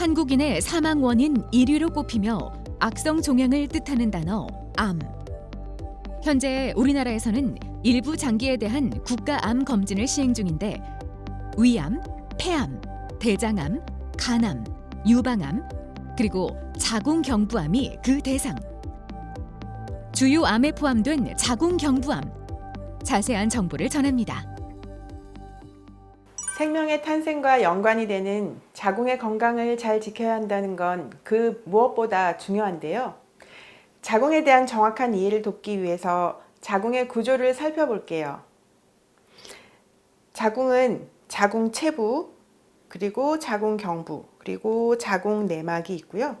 한국인의 사망 원인 1위로 꼽히며 악성 종양을 뜻하는 단어 암. 현재 우리나라에서는 일부 장기에 대한 국가암 검진을 시행 중인데 위암, 폐암, 대장암, 간암, 유방암, 그리고 자궁경부암이 그 대상. 주요 암에 포함된 자궁경부암. 자세한 정보를 전합니다. 생명의 탄생과 연관이 되는 자궁의 건강을 잘 지켜야 한다는 건 그 무엇보다 중요한데요. 자궁에 대한 정확한 이해를 돕기 위해서 자궁의 구조를 살펴볼게요. 자궁은 자궁 체부, 그리고 자궁 경부, 그리고 자궁 내막이 있고요.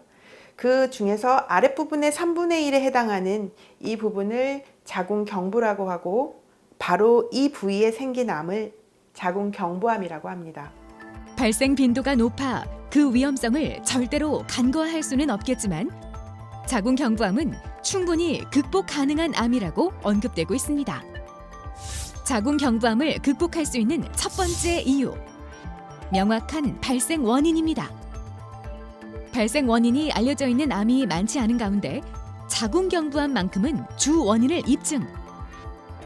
그 중에서 아랫부분의 3분의 1에 해당하는 이 부분을 자궁 경부라고 하고 바로 이 부위에 생긴 암을 자궁 경부암이라고 합니다. 발생 빈도가 높아 그 위험성을 절대로 간과할 수는 없겠지만 자궁경부암은 충분히 극복 가능한 암이라고 언급되고 있습니다. 자궁경부암을 극복할 수 있는 첫 번째 이유, 명확한 발생 원인입니다. 발생 원인이 알려져 있는 암이 많지 않은 가운데 자궁경부암만큼은 주 원인을 입증.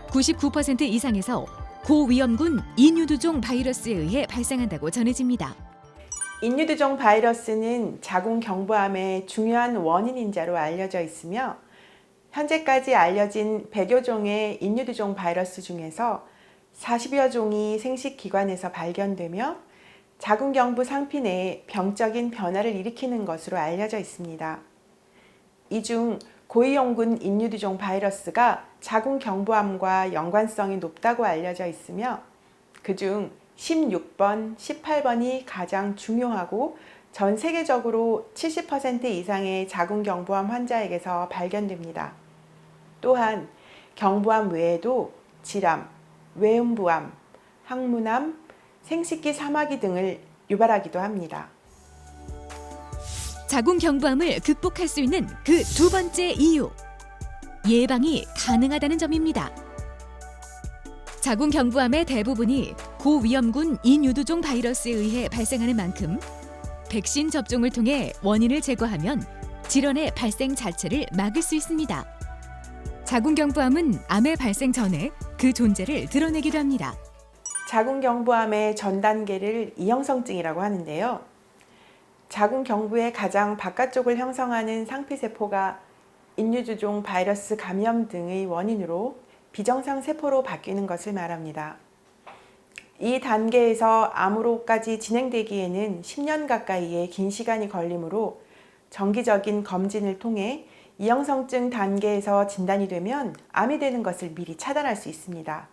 99% 이상에서 고위험군 인유두종 바이러스에 의해 발생한다고 전해집니다. 인유두종 바이러스는 자궁경부암의 중요한 원인인자로 알려져 있으며 현재까지 알려진 100여 종의 인유두종 바이러스 중에서 40여 종이 생식기관에서 발견되며 자궁경부 상피 내에 병적인 변화를 일으키는 것으로 알려져 있습니다. 이 중 고위험군 인유두종 바이러스가 자궁경부암과 연관성이 높다고 알려져 있으며 그중 16번, 18번이 가장 중요하고 전 세계적으로 70% 이상의 자궁경부암 환자에게서 발견됩니다. 또한 경부암 외에도 질암, 외음부암, 항문암, 생식기 사마귀 등을 유발하기도 합니다. 자궁경부암을 극복할 수 있는 그 두 번째 이유, 예방이 가능하다는 점입니다. 자궁경부암의 대부분이 고위험군 인유두종 바이러스에 의해 발생하는 만큼 백신 접종을 통해 원인을 제거하면 질환의 발생 자체를 막을 수 있습니다. 자궁경부암은 암의 발생 전에 그 존재를 드러내기도 합니다. 자궁경부암의 전 단계를 이형성증이라고 하는데요. 자궁경부의 가장 바깥쪽을 형성하는 상피세포가 인유두종 바이러스 감염 등의 원인으로 비정상 세포로 바뀌는 것을 말합니다. 이 단계에서 암으로까지 진행되기에는 10년 가까이의 긴 시간이 걸리므로 정기적인 검진을 통해 이형성증 단계에서 진단이 되면 암이 되는 것을 미리 차단할 수 있습니다.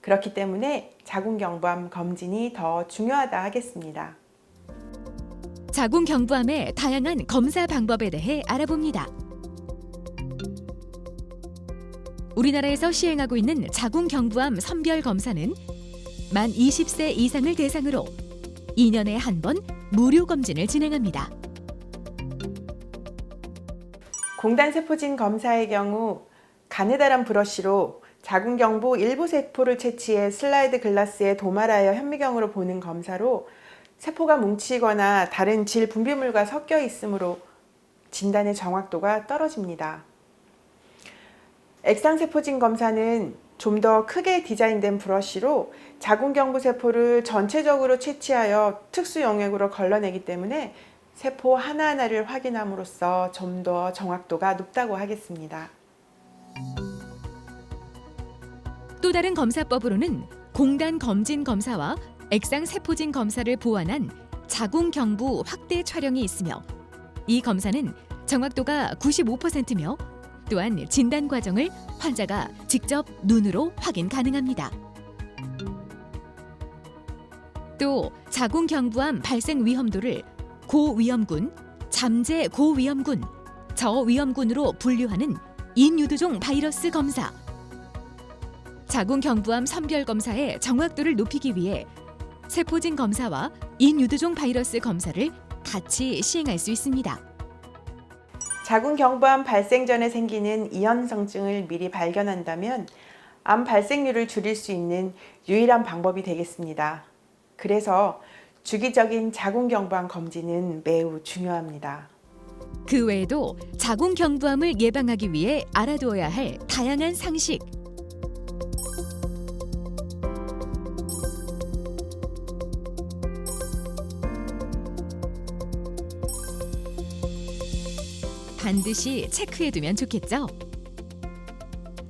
그렇기 때문에 자궁경부암 검진이 더 중요하다 하겠습니다. 자궁경부암의 다양한 검사 방법에 대해 알아봅니다. 우리나라에서 시행하고 있는 자궁경부암 선별 검사는 만 20세 이상을 대상으로 2년에 한 번 무료 검진을 진행합니다. 공단세포진 검사의 경우 가느다란 브러쉬로 자궁경부 일부 세포를 채취해 슬라이드 글라스에 도말하여 현미경으로 보는 검사로 세포가 뭉치거나 다른 질 분비물과 섞여 있으므로 진단의 정확도가 떨어집니다. 액상세포진 검사는 좀 더 크게 디자인된 브러쉬로 자궁경부 세포를 전체적으로 채취하여 특수 영역으로 걸러내기 때문에 세포 하나하나를 확인함으로써 좀 더 정확도가 높다고 하겠습니다. 또 다른 검사법으로는 공단 검진 검사와 액상세포진 검사를 보완한 자궁경부 확대 촬영이 있으며 이 검사는 정확도가 95%며 또한 진단 과정을 환자가 직접 눈으로 확인 가능합니다. 또 자궁경부암 발생 위험도를 고위험군, 잠재 고위험군, 저위험군으로 분류하는 인유두종 바이러스 검사. 자궁경부암 선별 검사의 정확도를 높이기 위해 세포진 검사와 인유두종 바이러스 검사를 같이 시행할 수 있습니다. 자궁경부암 발생 전에 생기는 이형성증을 미리 발견한다면 암 발생률을 줄일 수 있는 유일한 방법이 되겠습니다. 그래서 주기적인 자궁경부암 검진은 매우 중요합니다. 그 외에도 자궁경부암을 예방하기 위해 알아두어야 할 다양한 상식. 반드시 체크해두면 좋겠죠?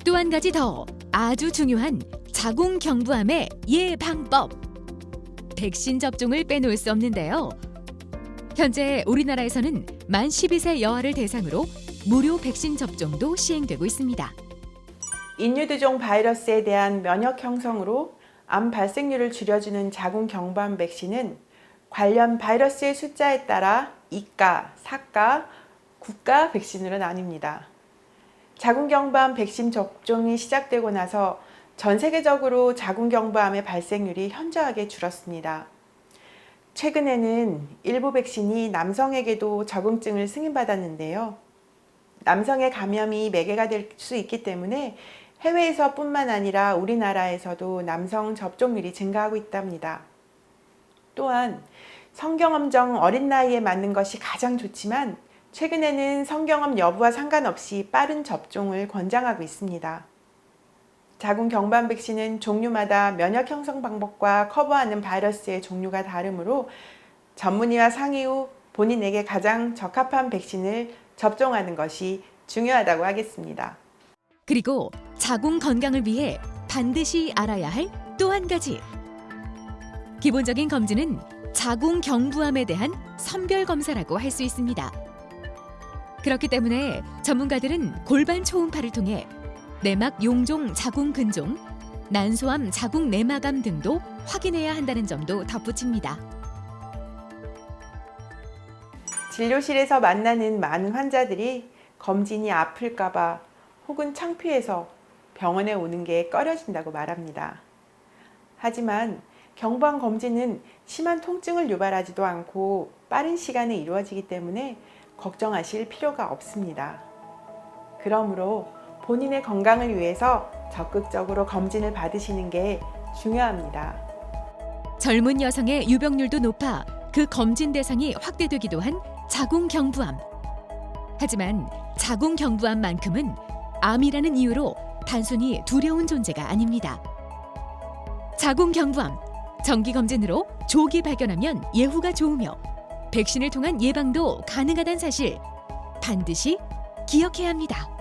또 한 가지 더 아주 중요한 자궁경부암의 예방법. 백신 접종을 빼놓을 수 없는데요. 현재 우리나라에서는 만 12세 여아를 대상으로 무료 백신 접종도 시행되고 있습니다. 인유두종 바이러스에 대한 면역 형성으로 암 발생률을 줄여주는 자궁경부암 백신은 관련 바이러스의 숫자에 따라 2가, 4가, 9가 백신으로 나뉩니다. 자궁경부암 백신 접종이 시작되고 나서 전 세계적으로 자궁경부암의 발생률이 현저하게 줄었습니다. 최근에는 일부 백신이 남성에게도 적응증을 승인받았는데요. 남성의 감염이 매개가 될 수 있기 때문에 해외에서뿐만 아니라 우리나라에서도 남성 접종률이 증가하고 있답니다. 또한 성경험정 어린 나이에 맞는 것이 가장 좋지만 최근에는 성경험 여부와 상관없이 빠른 접종을 권장하고 있습니다. 자궁경부암 백신은 종류마다 면역 형성 방법과 커버하는 바이러스의 종류가 다르므로 전문의와 상의 후 본인에게 가장 적합한 백신을 접종하는 것이 중요하다고 하겠습니다. 그리고 자궁 건강을 위해 반드시 알아야 할 또 한 가지. 기본적인 검진은 자궁경부암에 대한 선별 검사라고 할 수 있습니다. 그렇기 때문에 전문가들은 골반 초음파를 통해 내막 용종 자궁 근종, 난소암 자궁 내막암 등도 확인해야 한다는 점도 덧붙입니다. 진료실에서 만나는 많은 환자들이 검진이 아플까봐 혹은 창피해서 병원에 오는 게 꺼려진다고 말합니다. 하지만 경부암 검진은 심한 통증을 유발하지도 않고 빠른 시간에 이루어지기 때문에 걱정하실 필요가 없습니다. 그러므로 본인의 건강을 위해서 적극적으로 검진을 받으시는 게 중요합니다. 젊은 여성의 유병률도 높아 그 검진 대상이 확대되기도 한 자궁경부암. 하지만 자궁경부암만큼은 암이라는 이유로 단순히 두려운 존재가 아닙니다. 자궁경부암, 정기검진으로 조기 발견하면 예후가 좋으며 백신을 통한 예방도 가능하다는 사실 반드시 기억해야 합니다.